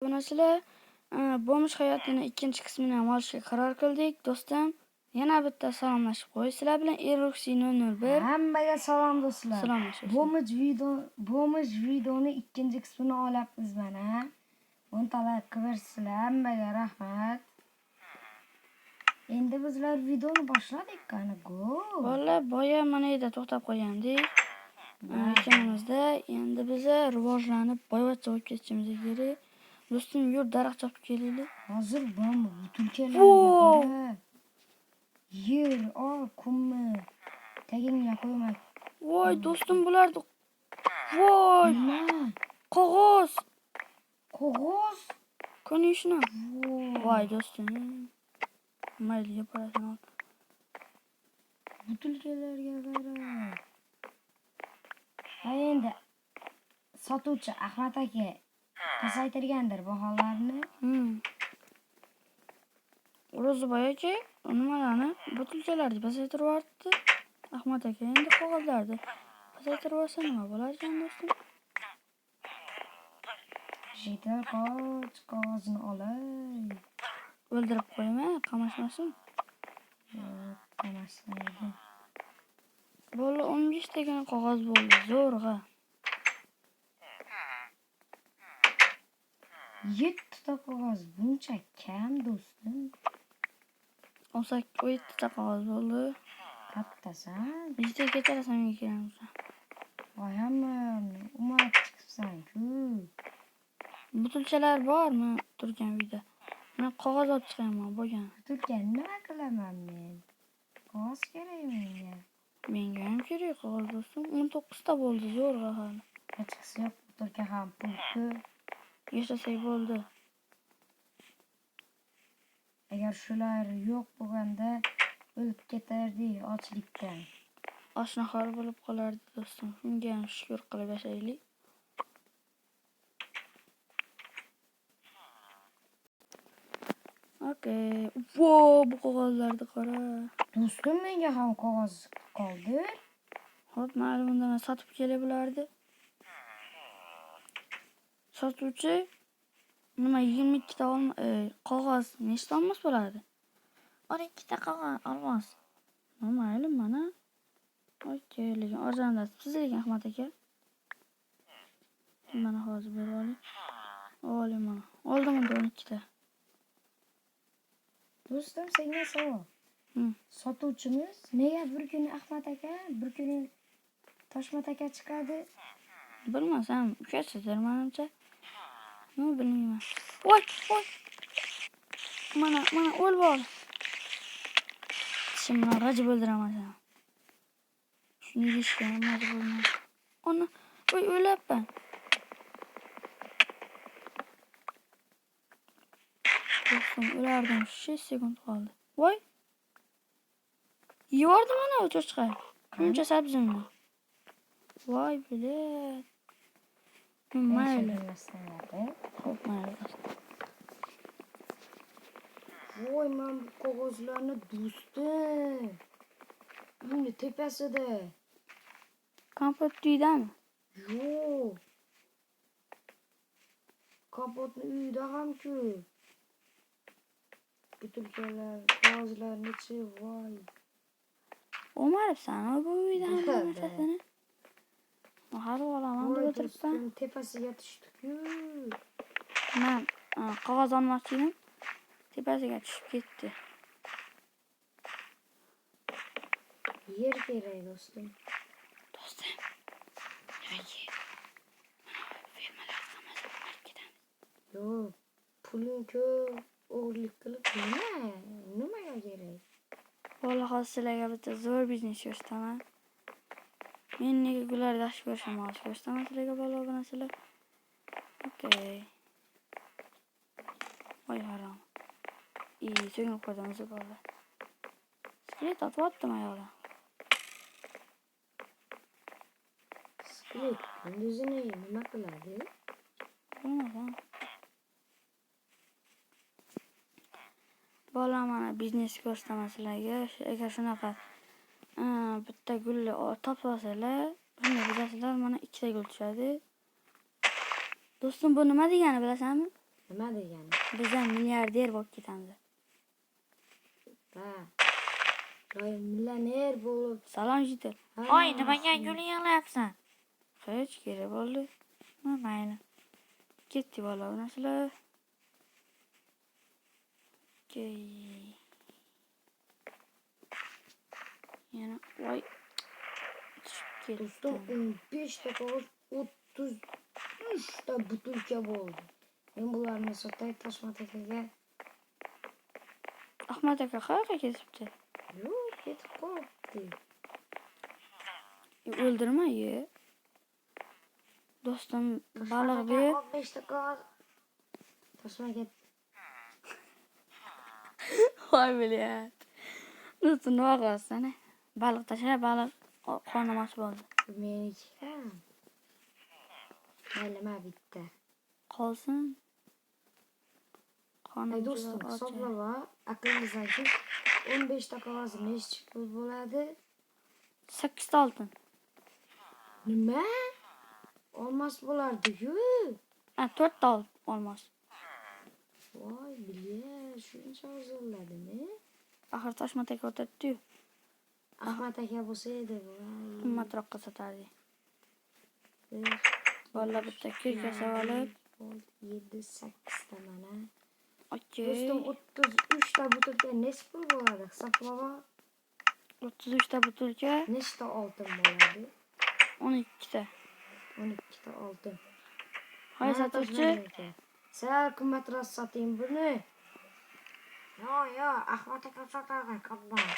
Obunachilar, bo'lmish hayotini ikkinchi qismini ham olishga qaror qildik, do'stim. Yana bitta salomlashib qo'y. Sizlar bilan Eroxi001. Hammaga salom do'stlar. Salomlashib. Bo'lmish videoni ikkinchi qismini olyapmiz mana. Buni talab qilasizlar. Hammaga rahmat. Endi bizlar videoni boshladik qani go. Bola boya mana yerda to'xtab qolgandik. Ekanimizda endi biz rivojlanib boyvachcha bo'lib ketishimiz kerak. Do'stim, yur daraxt chopib kelaylik. Hozir bormi? Tulkalarga yer, qummi. Tagingga qo'ymak. Voy, do'stim bulardi. Voy, Nima? qog'oz. Qog'oz? Конечно. Voy, do'stim. Mayli, yaparsan. Bu tulkalarga qara. Endi sotuvchi Ahmad aka pasaytirgandir baholarni. Ro'ziboy aka nimalarni butilkalarni pasaytirib yubordi. Ahmad aka endi qog'ozlarni pasaytirib olsa nima bo'lar ekan do'stim? Jetar qog'ozni olay. O'ldirib qo'yma, qamashmasin. Yo'q, qamashmaydi. Bo'la 15 tagina qog'oz bo'ldi, zo'rg'a. 7 ta qog'oz buncha kam do'stim. 17 ta qog'oz bo'ldi. Kattasan. Bizda kecharasan menga kelamiz. Voy hammani umat chiqibsan-ku. Butulchalar bormi turgan uyda? Men qog'oz olib chiqaman bo'lgan. Butulkani nima qilaman men? Qog'oz kerak menga. Menga ham kerak qog'oz do'stim. 19 ta bo'ldi, zo'rg'a hali. Hechqisi yo'q, butulka ham pulku. Yashasak bo'ldi. Agar shular yo'q bo'lganda o'lib ketardik ochlikdan. Oshnahor bo'lib qolardi do'stim. Shunga ham shukr qilib yashaylik. Okay. Vo, bu qog'ozlarni qara. Do'stim, menga ham qog'oz qoldi. Xo'p, mayli, bunda men sotib kelib bo'lardi. Sotuvchi nima 22 ta qog'oz nechta olmos bo'ladi? 12 ta qog'oz olmos. Mayli, mana. Okey, lekin arzonlashibsiz lekin Ahmad aka. Mana hozir berib oling. Oling mana. Oldim unda 12 ta. Do'stim, senga savol. Sotuvchimiz nega bir kuni Ahmad aka, bir kuni Toshmat aka chiqadi? Bilmasam, ukasidir menimcha. Nima bilmayman. Voy. Mana o'l bor. Tishimni g'ajib o'ldiraman seni. Shuni yeyishga majburman. Ona, o'ylabman. Do'stim, o'lardim. 6 sekund qoldi. Voy. Yevordim mana u cho'chqa. Buncha sabzimni. Voy, bilet. Mayli. Xo'p, mayli. Voy, men bu qog'ozlarni do'stim. Buni tepasida. Kompot uydami? Yo'q. Kompotni uyda ham-ku. Butulkalar, qog'ozlarni-chi, voy. O'maribsan bu uyda ham narsasini. Har olaman deb o'tiribsan. Tepasiga tushdi-ku. Men qog'oz olmoqchi edim. Tepasiga tushib ketdi. Yer kerak do'stim. Do'stim. Yo'q. Firmalar qamasa olib ketamiz. Yo'q, puling ko'p, o'g'irlik qilib nimaga kerak? Bola hozir sizlarga bitta zo'r biznes ko'rsataman. Men nega gullarni yaxshi ko'rishim hozir ko'rsataman sizlarga bola obunachilar. Okay. Voy harom. So'ngib qoldim bola. Sklet otib ayollar. Sklet o'zini nima qiladi? Bilmadim. Bola mana biznes ko'rsataman sizlarga. Agar shunaqa bitta gulni topib olsalar, shunday bilasizlar, mana 2 ta gul tushadi. Do'stim, bu nima degani bilasanmi? Nima degani? Biz ham milliarder bo'lib ketamiz. Ha. Loy millioner bo'lib. Salom Jitil. Oy, nimaga gul yig'layapsan? Hech kerak bo'ldi. Mayli. Ketdi bola narsalar. Yana voy. Do'stim 15 ta qog'oz 33 ta butilka bo'ldi. Men bularni sotay Toshmat akaga. Ahmad aka qayerga ketibdi? Yo'q, ketib qolibdi. O'ldirma, ye. Do'stim baliq ber. 15 ta qog'oz. Toshmaga Voy bilyat. Do'stim nog'asana. Baliq tashlab baliq qonamoqchi bo'ldi. meniki ham. Nima bitta. Qolsin. Ay do'stim, hisoblava, aqlingizdan keyin 15 ta qog'oz nechta pul bo'ladi? 8 ta oltin. Nima? Olmos bo'lardi-ku. 4 ta olmos. Voy, bilya, shuncha ozorladimi? Axir Toshmat aka o'tadi-yu. Ahmad aka bo'lsa edi, voy. Qimmatroqqa sotardi. Bola bitta kirkasa olib 7 8 ta mana. okey. Do'stim 33 ta butilka nechta pul bo'ladi? Hisoblava. 33 ta butilka, Nechta oltin bo'ladi? 12 ta. 12 ta oltin. Hoy sotuvchi, Sal qimmatroq soting buni. Yo, Ahmad aka sotadi, qimmat.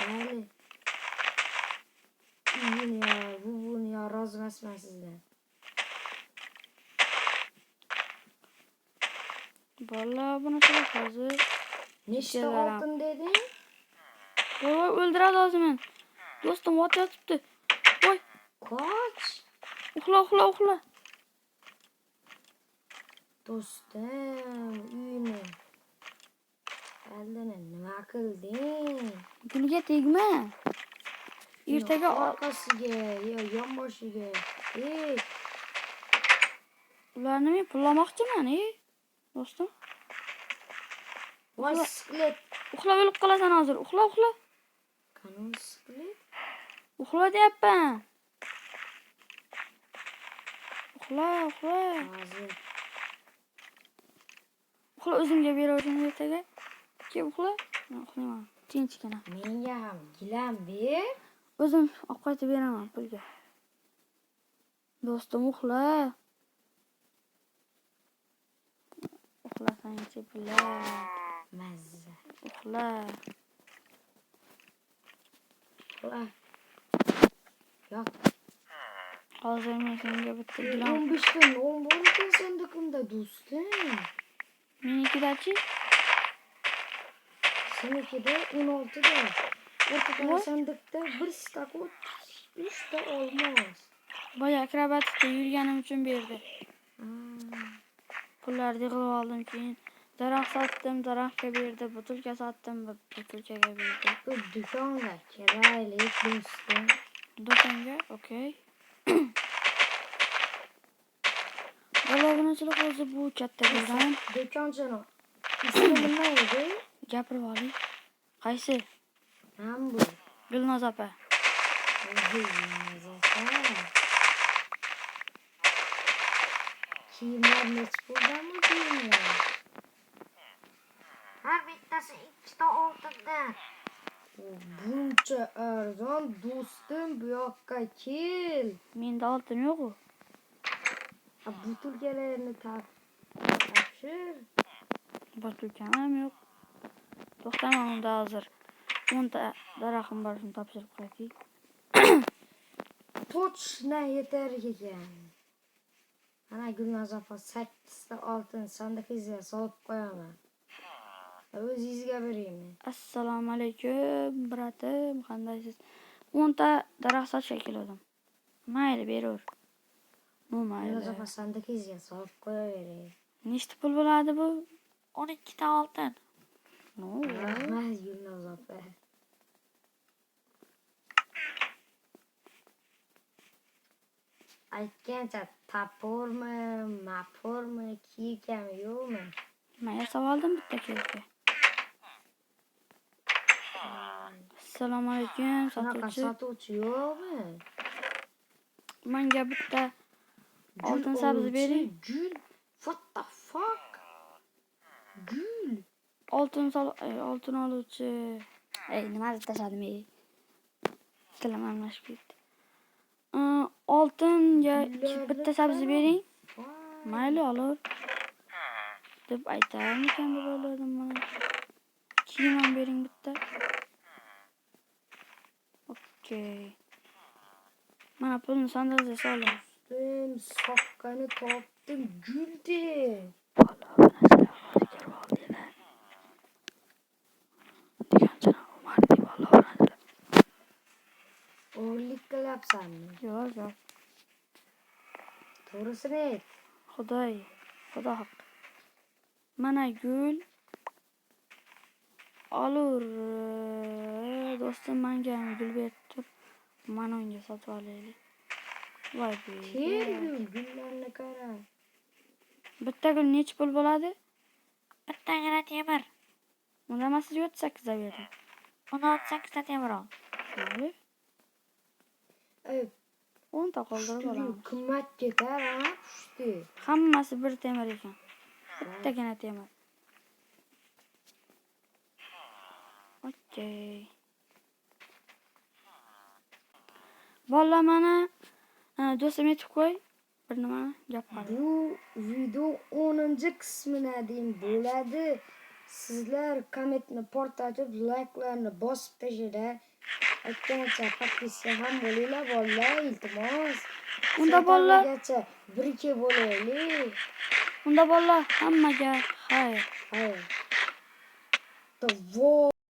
Mayli. Buni yo rozi emasman sizdan. bola buni hozir Nechta oltin deding? voy o'ldiradi hozir meni. Do'stim ot yotibdi. Voy, Qoch. uxla. Do'stim, uyni. Aldana nima qilding? Gulga tegma. Ertaga orqasiga, yonboshiga. ularni men pullamoqchiman, do'stim. Voy siklet. Uxlab o'lib qolasan hozir. Uxla. Qani siklet? Uxla deyapman. Uxla. Hozir. Uxla, o'zimga beraversin ertaga. Kelib uxla. Men uxlayman. Tinchgina. Menga ham gilam ber. O'zim olib qaytib beraman pulga. Do'stim uxla. Uxlasang-chi bilat. Mazza. Uxla. Yo'q. Hozir men senga bitta gilam. 15 ta non bor ekan sandiqimda do'stim. Menikidachi? Senikida 16 da. O'rtada sandiqda 1 stak 3 ta olmos. Boya akrobatikda yurganim uchun berdi. Pullarni yig'ib oldim, keyin daraxt sotdim, daraxtga berdi, butilka sotdim, butilkaga berdi. Bu do'konga kelaylik do'stim. Do'konga, okey. Balobunachilik o'zi bu katta birdan. Do'konchini ismi nima edi? Gapirib oling. Qaysi? Ham bu. Gulnoz opa. Kiyimlar nech puldami kiyimlar? Har bittasi 2 ta oltindan. Buncha arzon do'stim, bu yoqqa kel. Menda oltin yo'q-ku. Butilkalarni topshir. Butilkam ham yo'q. To'xtaman unda hozir. 10 ta daraxtim bor, shuni topshirib qo'ydik. Точно yetar ekan. Ana Gulnoz opa 8 ta oltin sandiqingizga solib qo'yaman. O'zingizga beraymi? Assalomu alaykum, bratim, qandaysiz? 10 ta daraxt sotishga keldim. Mayli, beraver. Mayli. Gulnoz opa sandiqingizga solib qo'yaveray. Nechta pul bo'ladi bu? 12 ta oltin. Rahmat Gulnoz opa. aytgancha tapurmi, mapurmi, kiygami yo'qmi? Men yasab oldim bitta kiyikni. Assalomu alaykum, Shunaqa sotuvchi. sotuvchi yo'qmi? Menga bitta Gul oltin sabzi oluvchi, bering. gul. What the fuck? Gul. Oltin oluvchi. Nima deb tashladim ey? Tilim almashib ketdi. Oltinga bitta sabzi bering. Mayli olur. Deb aytarmikan deb o'yladim mana. Kiyim ham bering bitta. Okey. Mana pulni sandiqga soling. Ben soqqani topdim, guldi. O'g'irlik qilyapsanmi? Yo'q. To'g'risini ayt. Xudo haq. Mana gul. Olur. Do'stim menga gul berdi. Mana unga sotib olaylik. Voy be. Gullarni qara. Bitta gul necha pul bo'ladi? Bittagina temir. Unda men sizga 38 da berdim. 18 ta temir ol. Mayli. Ay, 10 ta qoldirib olaman. qimmat ketar, ha? Pushti. Hammasi bir temir ekan. Bittagina temir. Okey. Valla mana do'stim aytib qo'y. Bir nima gap bor. Bu video 10-qismina deyim bo'ladi. Sizlar kommentni portatib, layklarni bosib tashinglar. Aytgancha podpiska ham bo'linglar, bolalar, iltimos. Unda bolalar, birga bo'laylik. hammaga xayr. Hayır.